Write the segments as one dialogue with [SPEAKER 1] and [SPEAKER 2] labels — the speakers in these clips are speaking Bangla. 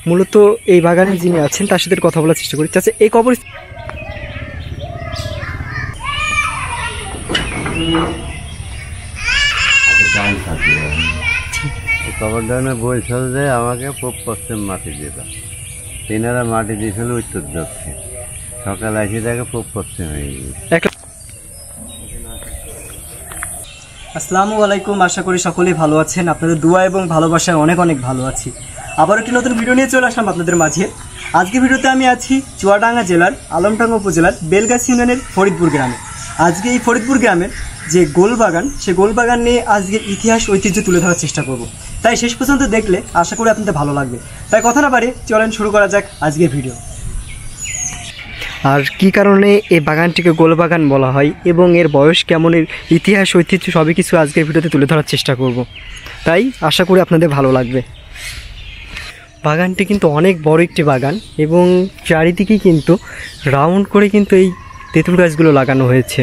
[SPEAKER 1] মূলত এই বাগানে যিনি আছেন তার সাথে কথা বলার চেষ্টা করি। চাচা, এই কবর
[SPEAKER 2] কবরদানে বলছিল যে আমাকে পূব পশ্চিম মাটি দিল, তিনারা মাটি দিয়েছিল উত্তর দক্ষিণ, সকালে আসি তাকে পূব পশ্চিম হয়ে গেছে।
[SPEAKER 1] আসসালামু আলাইকুম, আশা করি সকলেই ভালো আছেন। আপনাদের দোয়া এবং ভালোবাসায় অনেক অনেক ভালো আছি। আবার একটি নতুন ভিডিও নিয়ে চলে আসলাম আপনাদের মাঝে। আজকে ভিডিওতে আমি আছি চুয়াডাঙ্গা জেলার আলমডাঙ্গা উপজেলার বেলগাছি ইউনিয়নের ফরিদপুর গ্রামে। আজকে এই ফরিদপুর গ্রামের যে গোলবাগান, সেই গোলবাগান নিয়ে আজকে ইতিহাস ঐতিহ্য তুলে ধরার চেষ্টা করব। তাই শেষ পর্যন্ত দেখলে আশা করি আপনাদের ভালো লাগবে। তাই কথা না বাড়িয়ে চলেন শুরু করা যাক আজকের ভিডিও। আর কি কারণে এই বাগানটিকে গোলবাগান বলা হয় এবং এর বয়স কেমন, এর ইতিহাস ঐতিহ্য সবই কিছু আজকের ভিডিওতে তুলে ধরার চেষ্টা করব। তাই আশা করি আপনাদের ভালো লাগবে। বাগানটি কিন্তু অনেক বড় একটি বাগান এবং চারিদিকে কিন্তু রাউন্ড করে কিন্তু এই তেঁতুল গাছগুলো লাগানো হয়েছে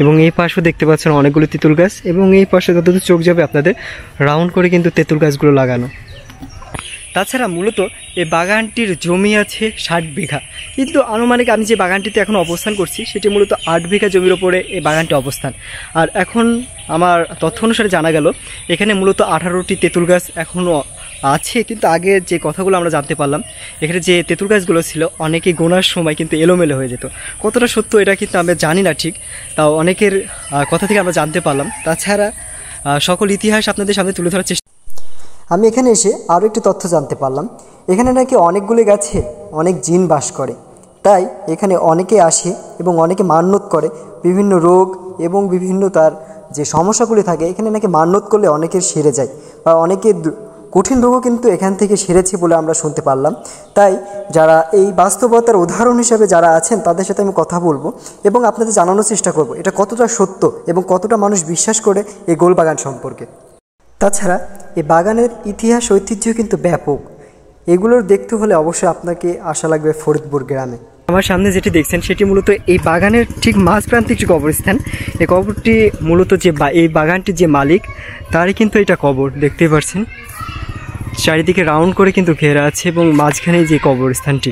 [SPEAKER 1] এবং এই পাশেও দেখতে পাচ্ছেন অনেকগুলো তেঁতুল গাছ এবং এই পাশে যতদূর চোখ যাবে আপনাদের রাউন্ড করে কিন্তু তেঁতুল গাছগুলো লাগানো। তাছাড়া মূলত এই বাগানটির জমি আছে 60 বিঘা, কিন্তু আনুমানিক আমি যে বাগানটিতে এখন অবস্থান করছি সেটি মূলত 8 বিঘা জমির ওপরে এই বাগানটি অবস্থান। আর এখন আমার তথ্য অনুসারে জানা গেল এখানে মূলত 18টি তেঁতুল গাছ এখনও আছে, কিন্তু আগে যে কথাগুলো আমরা জানতে পারলাম এখানে যে তেঁতুল গাছগুলো ছিল অনেকে গোনার সময় কিন্তু এলোমেলো হয়ে যেত। কতটা সত্য এটা কিন্তু আমরা জানি না ঠিক, তাও অনেকের কথা থেকে আমরা জানতে পারলাম। তাছাড়া সকল ইতিহাস আপনাদের সামনে তুলে ধরার চেষ্টা। আমি এখানে এসে আরও একটি তথ্য জানতে পারলাম, এখানে নাকি অনেকগুলি গাছে অনেক জিন বাস করে, তাই এখানে অনেকে আসে এবং অনেকে মান্যত করে বিভিন্ন রোগ এবং বিভিন্ন তার যে সমস্যাগুলি থাকে এখানে নাকি মান্যত করলে অনেকের সেরে যায় বা অনেকের কঠিন রোগও কিন্তু এখান থেকে সেরেছে বলে আমরা শুনতে পারলাম। তাই যারা এই বাস্তবতার উদাহরণ হিসাবে যারা আছেন তাদের সাথে আমি কথা বলবো এবং আপনাদের জানানোর চেষ্টা করব এটা কতটা সত্য এবং কতটা মানুষ বিশ্বাস করে এই গোলবাগান সম্পর্কে। তাছাড়া এই বাগানের ইতিহাস ঐতিহ্য কিন্তু ব্যাপক, এগুলোর দেখতে হলে অবশ্যই আপনাকে আসা লাগবে ফরিদপুর গ্রামে। আমার সামনে যেটি দেখছেন সেটি মূলত এই বাগানের ঠিক মাঝ প্রান্তিক যে কবরস্থান, এই কবরটি মূলত যে এই বাগানটির যে মালিক তারই কিন্তু এটা কবর। দেখতেই পাচ্ছেন চারিদিকে রাউন্ড করে কিন্তু ঘেরা আছে এবং মাঝখানে যে কবরস্থানটি,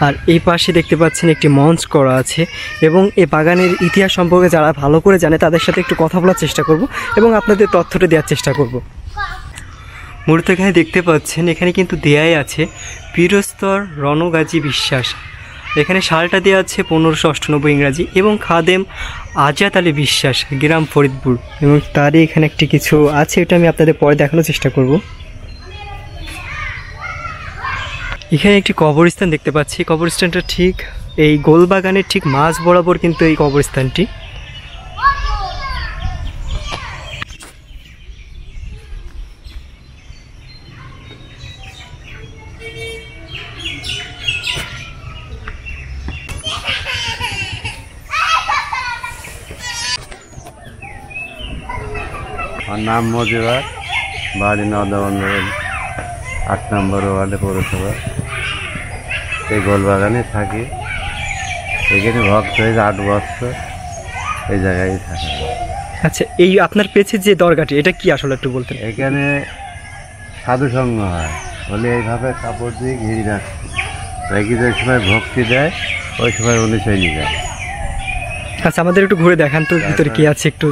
[SPEAKER 1] আর এই পাশে দেখতে পাচ্ছেন একটি মঞ্চ করা আছে এবং এই বাগানের ইতিহাস সম্পর্কে যারা ভালো করে জানে তাদের সাথে একটু কথা বলার চেষ্টা করব এবং আপনাদের তথ্যটা দেওয়ার চেষ্টা করব। মূলত এখানে দেখতে পাচ্ছেন এখানে কিন্তু দেয়াই আছে পীরস্তর রণগাজী বিশ্বাস, এখানে সালটা দেওয়া আছে 1598 ইংরাজি এবং খাদেম আজাদ আলী বিশ্বাস, গ্রাম ফরিদপুর, এবং তারই এখানে একটি কিছু আছে, এটা আমি আপনাদের পরে দেখানোর চেষ্টা করব। এখানে একটি কবরস্থান দেখতে পাচ্ছি, কবরস্থানটা ঠিক এই গোলবাগানের ঠিক মাঝ বরাবর কিন্তু এই কবরস্থানটি।
[SPEAKER 2] আমার নাম মজিবার, বাড়ি নদবন্দর 8 নম্বর ওয়ার্ডে পৌরসভা। এই গোলবাগানে থাকি, এখানে ভক্ত হয়েছে 8 বছর, এই জায়গায় থাকি।
[SPEAKER 1] আচ্ছা, এই আপনার পেছে যে দরগাটি এটা কি আসলে একটু বলতেন?
[SPEAKER 2] এখানে সাধুসঙ্গ হয় বলে এইভাবে কাপড় দিয়ে ঘিরে রাখছে, রেখে যে সময় ভক্তি দেয় ওই সময় উনি চলে যায়।
[SPEAKER 1] আচ্ছা, আমাদের একটু ঘুরে দেখান তো ভিতরে কি আছে একটু।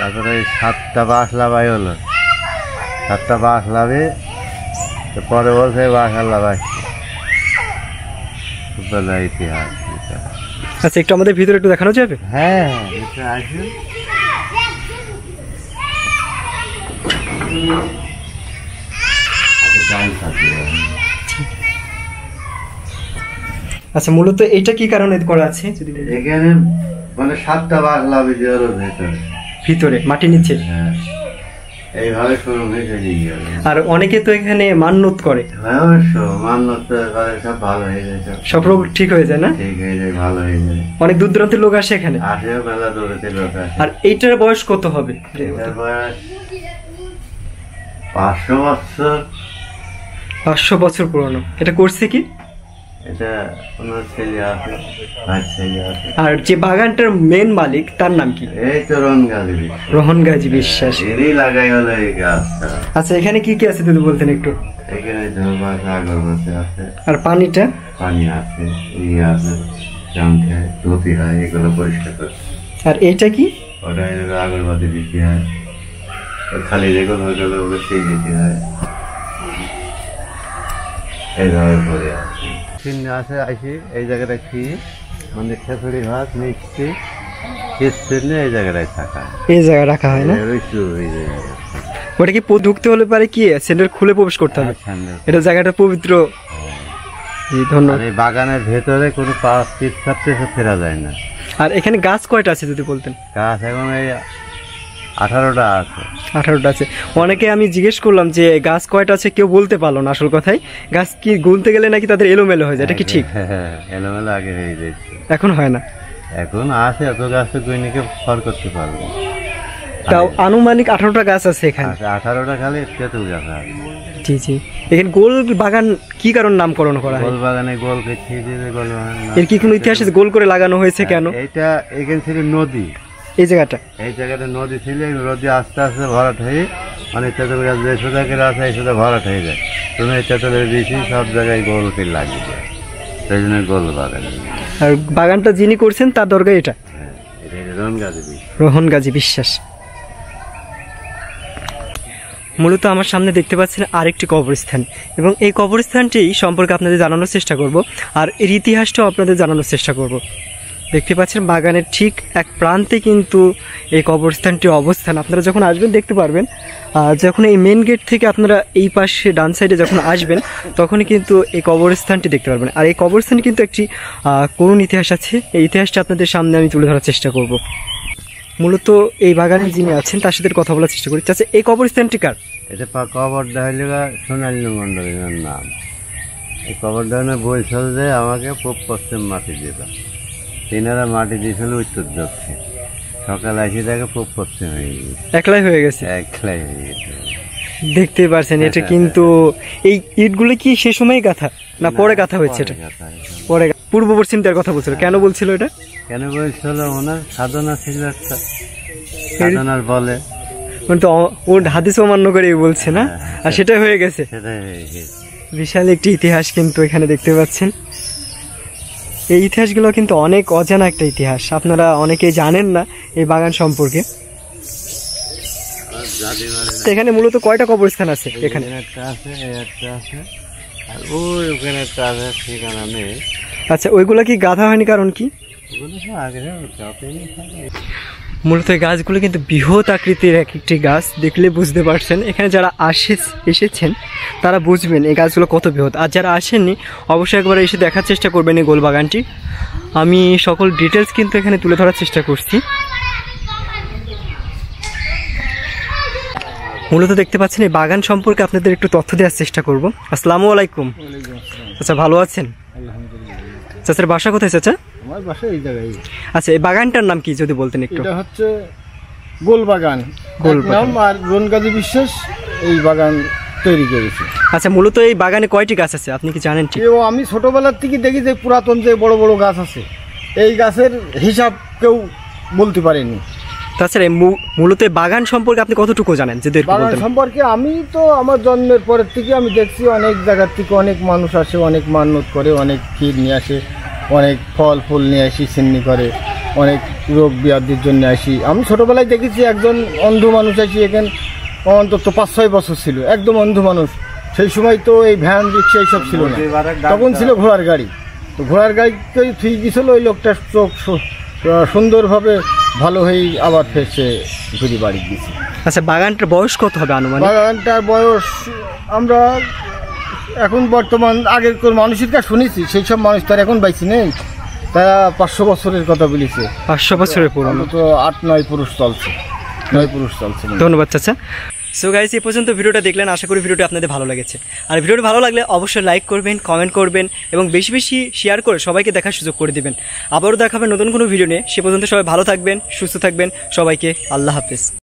[SPEAKER 2] তারপরে 7টা বাঁশ লাভাই হলো, 7টা বাঁশ লাভে পরে বলছে বাঁশ লাভাই ইতিহাস।
[SPEAKER 1] আচ্ছা, একটু আমাদের ভিতরে একটু দেখানো যাবে?
[SPEAKER 2] হ্যাঁ, আসুন।
[SPEAKER 1] আচ্ছা, মূলত এটা কি কারণে করা আছে?
[SPEAKER 2] এখানে মানে 7টা বাঁশ লাভে দেওয়ার ভিতরে মাটি নিচে, হ্যাঁ এইভাবে শুরু হয়েছে।
[SPEAKER 1] আর অনেকে তো এখানে মান্যত করে,
[SPEAKER 2] মান্যত সব ভালো হয়ে যায়,
[SPEAKER 1] সব রোগ ঠিক হয়ে যায় না?
[SPEAKER 2] ঠিক হয়ে যায়, ভালো হয়ে যায়।
[SPEAKER 1] অনেক দূর দূরান্তের লোক আসে এখানে,
[SPEAKER 2] আসে মেলা দূরেতে লোক আসে।
[SPEAKER 1] আর এইটার বয়স কত হবে?
[SPEAKER 2] এটার বয়স 500 বছর।
[SPEAKER 1] 500 বছর পুরনো। এটা করছে কি?
[SPEAKER 2] এটা কোনো ছেলে আছে, ভাই ছেলে আছে।
[SPEAKER 1] আর যে বাগানটার মেন মালিক তার নাম কি?
[SPEAKER 2] এই তো
[SPEAKER 1] রোহন গাজী বিশ্বাস।
[SPEAKER 2] এরই লাগাই হলো এই গাছটা।
[SPEAKER 1] আচ্ছা, এখানে কি কি আছে যদি বলতেন একটু?
[SPEAKER 2] এখানে ঝোপ আছে, আগরবাতি আছে,
[SPEAKER 1] আর পানিটা?
[SPEAKER 2] পানি আছে, ইয়ে আছে, জাম খায়, ধুতি হয়, এগুলো পরিষ্কার করে।
[SPEAKER 1] আর এটা কি?
[SPEAKER 2] ওটা আগরবাতি দিতে হয়, খালি যেগুলো হয়ে গেলে ওগুলো সেই দিতে হয়। এইভাবে করে আছে আসি এই জায়গাটা খেয়ে মানে খেসুড়ি ভাত মিষ্টি এই জায়গাটায় থাকা,
[SPEAKER 1] এই জায়গায় রাখা হয় না? ওটা কি ঢুকতে হলে পারে কি স্যান্ডেল খুলে প্রবেশ করতে হবে? এটা জায়গাটা পবিত্র। ধন্যবাদ।
[SPEAKER 2] এই বাগানের ভেতরে কোনো ফেরা যায় না।
[SPEAKER 1] আর এখানে গাছ কয়টা আছে যদি বলতেন?
[SPEAKER 2] গাছ এখন এই 18টা আছে।
[SPEAKER 1] 18টা আছে। অনেকে আমি জিজ্ঞেস করলাম যে গাছ কয়টা আছে, কেউ বলতে পারলো না। আসল কথাই গাছ কি গুনতে গেলে নাকি তাদের এলোমেলো হয়ে যায়, এটা কি ঠিক?
[SPEAKER 2] হ্যাঁ, এলোমেলো আগে হয়ে যাচ্ছে,
[SPEAKER 1] এখন হয় না।
[SPEAKER 2] এখন আছে এত গাছ তো দৈনিকে ফল করতে পারবো।
[SPEAKER 1] তাও আনুমানিক 18টা গাছ আছে এখানে।
[SPEAKER 2] 18টা খালি তেঁতুল গাছ আছে।
[SPEAKER 1] জি জি। এখানে গোল বাগান কি কারণ নামকরণ করা হয়?
[SPEAKER 2] গোল বাগানে গোল খেয়ে দিয়ে গোল বাগান।
[SPEAKER 1] এর কি কোনো ইতিহাস আছে? গোল করে লাগানো হয়েছে কেন?
[SPEAKER 2] এটা এখানে ছিল নদী,
[SPEAKER 1] এই জায়গাটা
[SPEAKER 2] নদী ছিল। নদী আস্তে আস্তে ভরাট হয়ে মানে তেঁতুল গাছ যে সোজা করে আছে এই সোজা ভরাট হয়ে যায়। তুমি এই তেঁতুলের বেশি সব জায়গায় গোল করে লাগিয়ে যায়, সেই জন্য গোল বাগান।
[SPEAKER 1] আর বাগানটা যিনি করছেন তার দরকার এটা?
[SPEAKER 2] হ্যাঁ, এটা রোহন গাজী বিশ্বাস।
[SPEAKER 1] রোহন গাজী বিশ্বাস। মূলত আমার সামনে দেখতে পাচ্ছেন আরেকটি কবরস্থান, এবং এই কবরস্থানটি সম্পর্কে আপনাদের জানানোর চেষ্টা করব, আর এর ইতিহাসটাও আপনাদের জানানোর চেষ্টা করব। দেখতে পাচ্ছেন বাগানের ঠিক এক প্রান্তে কিন্তু এই কবরস্থানটির অবস্থান। আপনারা যখন আসবেন দেখতে পারবেন, যখন এই মেন গেট থেকে আপনারা এই পাশে ডান সাইডে যখন আসবেন তখনই কিন্তু এই কবরস্থানটি দেখতে পারবেন। আর এই কবরস্থানে কিন্তু একটি করুণ ইতিহাস আছে। এই ইতিহাসটা আপনাদের সামনে আমি তুলে ধরার চেষ্টা করব। মূলত এই বাগানে যিনি আছেন তার সাথে কথা বলার চেষ্টা করি। আচ্ছা, এই কবরস্থানটি কার?
[SPEAKER 2] এটা কবরটা হইল সোনালী মন্ডলের নাম। এই কবরটা বলছিল যে আমাকে পূব পশ্চিম মাটি দিবা, তিনারা মাটি দিয়েছিল উত্তর দক্ষিণ। সকালে আসি দেখে পূব পশ্চিম হয়ে গেছে, একলাই হয়ে গেছে।
[SPEAKER 1] দেখতে পারছেন এটা কিন্তু এই ইটগুলো কি সে সময় গাঁথা না পরে গাঁথা হয়েছে? এটা পরে। পূর্ব পশ্চিম তার কথা বলছিল, কেন বলছিল এটা?
[SPEAKER 2] কেন বলছিল ওনার সাধনা ছিল একটা, সাধনার বলে
[SPEAKER 1] তো ওর হাদিস অমান্য করে বলছে না, আর সেটা হয়ে গেছে। বিশাল একটি ইতিহাস কিন্তু এখানে দেখতে পাচ্ছেন। এই ইতিহাসগুলো কিন্তু অনেক অজানা একটা ইতিহাস, আপনারা অনেকেই জানেন না এই বাগান সম্পর্কে। এখানে মূলত কয়টা কবরস্থান আছে? এখানে
[SPEAKER 2] একটা আছে, একটা আছে, আর ওই ওখানে একটা আছে, সেখানে নেই।
[SPEAKER 1] আচ্ছা, ওইগুলা কি গাঁথা হয়নি কারণ কি? মূলত এই গাছগুলো কিন্তু বৃহৎ আকৃতির এক একটি গাছ, দেখলে বুঝতে পারছেন। এখানে যারা এসেছেন তারা বুঝবেন এই গাছগুলো কত বৃহৎ। আর যারা আসেননি অবশ্যই একবার এসে দেখার চেষ্টা করবেন এই গোল বাগানটি। আমি সকল ডিটেলস কিন্তু এখানে তুলে ধরার চেষ্টা করছি। মূলত দেখতে পাচ্ছেন এই বাগান সম্পর্কে আপনাদের একটু তথ্য দেওয়ার চেষ্টা করব। আসসালামু আলাইকুম। আচ্ছা, ভালো আছেন? চাচার বাসা কোথায় চাচা?
[SPEAKER 3] আমার বাসা এই জায়গায়।
[SPEAKER 1] আচ্ছা, এই বাগানটার নাম কি যদি বলতেন একটু?
[SPEAKER 3] এটা হচ্ছে গোল বাগান। আর রোহন গাজী বিশ্বাস এই বাগান তৈরি করেছে।
[SPEAKER 1] আচ্ছা, মূলত এই বাগানে কয়টি গাছ আছে আপনি কি জানেন? ঠিক,
[SPEAKER 3] আমি ছোটবেলার থেকে দেখি যে পুরাতন যে বড় বড় গাছ আছে, এই গাছের হিসাব কেউ বলতে পারেনি।
[SPEAKER 1] তাছাড়া মূলত বাগান সম্পর্কে আপনি কতটুকু জানেন যদি একটু বলতেন?
[SPEAKER 3] বাগান সম্পর্কে আমি তো আমার জন্মের পরের থেকে আমি দেখছি অনেক জায়গার থেকে অনেক মানুষ আসে, অনেক মান্যত করে, অনেক ক্ষীর নিয়ে আসে, অনেক ফল ফুল নিয়ে আসি সিন্নি করে, অনেক রোগ ব্যাধির জন্য আসি। আমি ছোটোবেলায় দেখেছি একজন অন্ধ মানুষ আসি এখানে, অন্তত 5-6 বছর ছিল, একদম অন্ধ মানুষ। সেই সময় তো এই ভ্যান রিক্সা এইসব ছিল না, তখন ছিল ঘোড়ার গাড়ি। তো ঘোড়ার গাড়িকেই ঠিক দিয়েছিল, ওই লোকটার চোখ সুন্দরভাবে ভালো হয়েই আবার ফেসে ঘুরি বাড়ি দিয়েছি।
[SPEAKER 1] আচ্ছা, বাগানটার বয়স কত হবে আনুমানিক?
[SPEAKER 3] বাগানটার বয়স আমরা এখন বর্তমান আগের কোন মানুষের কাছে শুনেছি, সেই সব মানুষ তার এখন বাইছি নেই, তারা 500 বছরের কথা বলেছে।
[SPEAKER 1] 500 বছরের পুরনো।
[SPEAKER 3] তো 8-9 পুরুষ চলছে, 9 পুরুষ চলছে।
[SPEAKER 1] ধন্যবাদ চাচা। সো গাইস, এই পর্যন্ত ভিডিওটা দেখলেন, আশা করি ভিডিওটি আপনাদের ভালো লেগেছে। আর ভিডিওটি ভালো লাগলে অবশ্যই লাইক করবেন, কমেন্ট করবেন এবং বেশি বেশি শেয়ার করে সবাইকে দেখার সুযোগ করে দিবেন। আবারও দেখাবেন নতুন কোনো ভিডিও নিয়ে। সে পর্যন্ত সবাই ভালো থাকবেন, সুস্থ থাকবেন। সবাইকে আল্লাহ হাফেজ।